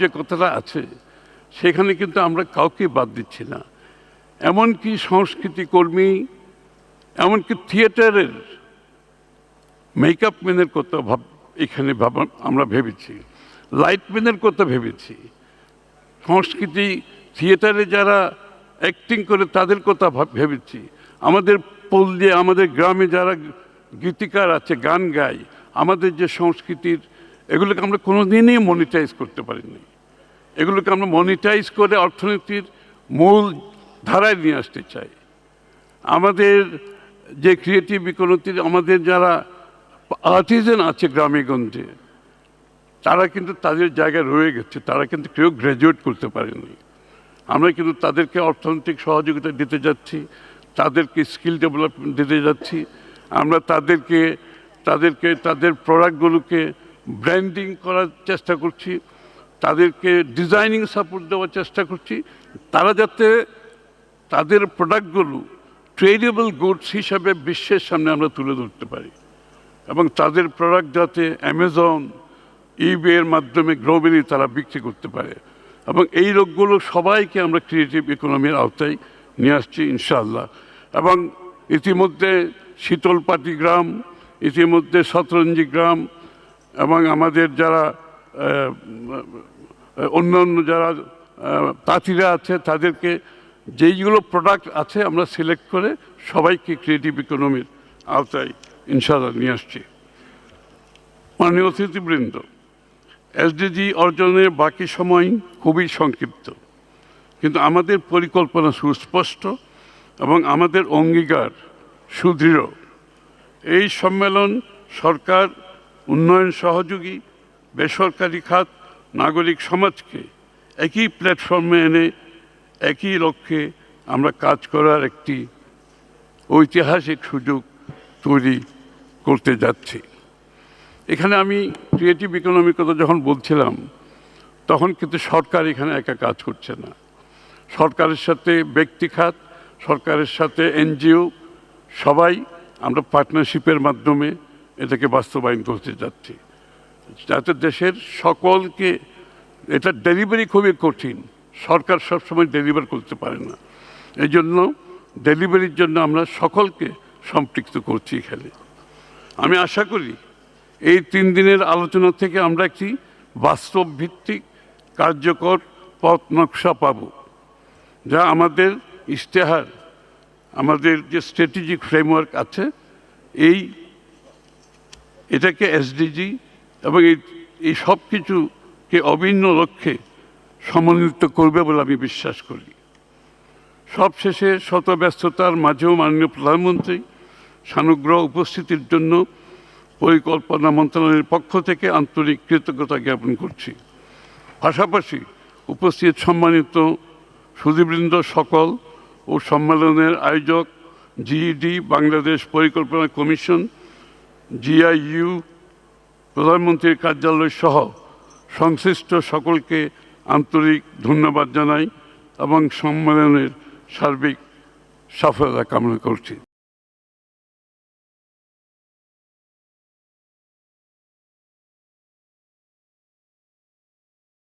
যে কথাটা আছে সেখানে কিন্তু আমরা কাউকে বাদ দিচ্ছি না। এমনকি সংস্কৃতি কর্মী, এমনকি থিয়েটারের মেকআপ ম্যানের কথা এখানে আমরা ভেবেছি, লাইটম্যানের কথা ভেবেছি, সংস্কৃতি থিয়েটারে যারা অ্যাক্টিং করে তাদের কথা ভেবেছি, আমাদের পল্লী আমাদের গ্রামে যারা গীতিকার আছে গান গায়, আমাদের যে সংস্কৃতির এগুলোকে আমরা কোনোদিনই মনিটাইজ করতে পারিনি। এগুলোকে আমরা মনিটাইজ করে অর্থনীতির মূল ধারায় নিয়ে আসতে চাই। আমাদের যে ক্রিয়েটিভ ইকোনমির আমাদের যারা আর্টিজান আছে গ্রামে গঞ্জে, তারা কিন্তু তাদের জায়গায় রয়ে গেছে, তারা কিন্তু কেউ গ্র্যাজুয়েট করতে পারেনি। আমরা কিন্তু তাদেরকে অর্থনৈতিক সহযোগিতা দিতে যাচ্ছি, তাদেরকে স্কিল ডেভেলপমেন্ট দিতে যাচ্ছি। আমরা তাদেরকে তাদের প্রোডাক্টগুলোকে ব্র্যান্ডিং করার চেষ্টা করছি, তাদেরকে ডিজাইনিং সাপোর্ট দেওয়ার চেষ্টা করছি, তারা যাতে তাদের প্রোডাক্টগুলো ট্রেডেবল গুডস হিসাবে বিশ্বের সামনে আমরা তুলে ধরতে পারি এবং তাদের প্রোডাক্ট যাতে অ্যামাজন ইবের মাধ্যমে গ্লোবালি তারা বিক্রি করতে পারে। এবং এই লোকগুলো সবাইকে আমরা ক্রিয়েটিভ ইকোনমির আওতায় নিয়ে আসছি ইনশাআল্লাহ। এবং ইতিমধ্যে শীতলপাটি গ্রাম, ইতিমধ্যে শতরঞ্জি গ্রাম এবং আমাদের যারা অন্যান্য যারা তাঁতিরা আছে তাদেরকে যেইগুলো প্রোডাক্ট আছে আমরা সিলেক্ট করে সবাইকে ক্রিয়েটিভ ইকোনমির আওতায় ইনশাআল্লাহ নিয়ে আসছি। মাননীয় অতিথিবৃন্দ, এসডিজি অর্জনের বাকি সময় খুবই সংক্ষিপ্ত, কিন্তু আমাদের পরিকল্পনা সুস্পষ্ট এবং আমাদের অঙ্গীকার সুদৃঢ়। এই সম্মেলন সরকার, উন্নয়ন সহযোগী, বেসরকারি খাত, নাগরিক সমাজকে একই প্ল্যাটফর্মে এনে একই লক্ষ্যে আমরা কাজ করার একটি ঐতিহাসিক সুযোগ তৈরি করতে যাচ্ছি। এখানে আমি ক্রিয়েটিভ ইকোনমির কথা যখন বলছিলাম তখন কিন্তু সরকার এখানে একা কাজ করছে না। সরকারের সাথে ব্যক্তি খাত, সরকারের সাথে এনজিও সবাই আমরা পার্টনারশিপের মাধ্যমে এটাকে বাস্তবায়ন করতে যাচ্ছি, যাতে দেশের সকলকে, এটা ডেলিভারি খুবই কঠিন, সরকার সবসময় ডেলিভার করতে পারে না, এই জন্য ডেলিভারির জন্য আমরা সকলকে সম্পৃক্ত করছি এখানে। আমি আশা করি এই 3 দিনের আলোচনা থেকে আমরা একটি বাস্তব ভিত্তিক কার্যকর পথ নকশা পাব, যা আমাদের ইশতেহার, আমাদের যে স্ট্র্যাটেজিক ফ্রেমওয়ার্ক আছে এটাকে এসডিজি এবং এই সব কিছুকে অভিন্ন লক্ষ্যে সমন্বিত করবে বলে আমি বিশ্বাস করি। সবশেষে শত ব্যস্ততার মাঝেও মাননীয় প্রধানমন্ত্রী সানুগ্রহ উপস্থিতির জন্য পরিকল্পনা মন্ত্রণালয়ের পক্ষ থেকে আন্তরিক কৃতজ্ঞতা জ্ঞাপন করছি। পাশাপাশি উপস্থিত সম্মানিত সুধীবৃন্দ সকল ও সম্মেলনের আয়োজক জিইডি, বাংলাদেশ পরিকল্পনা কমিশন, জিআইইউ, প্রধানমন্ত্রীর কার্যালয় সহ সংশ্লিষ্ট সকলকে আন্তরিক ধন্যবাদ জানাই এবং সম্মেলনের সার্বিক সফলতা কামনা করছি।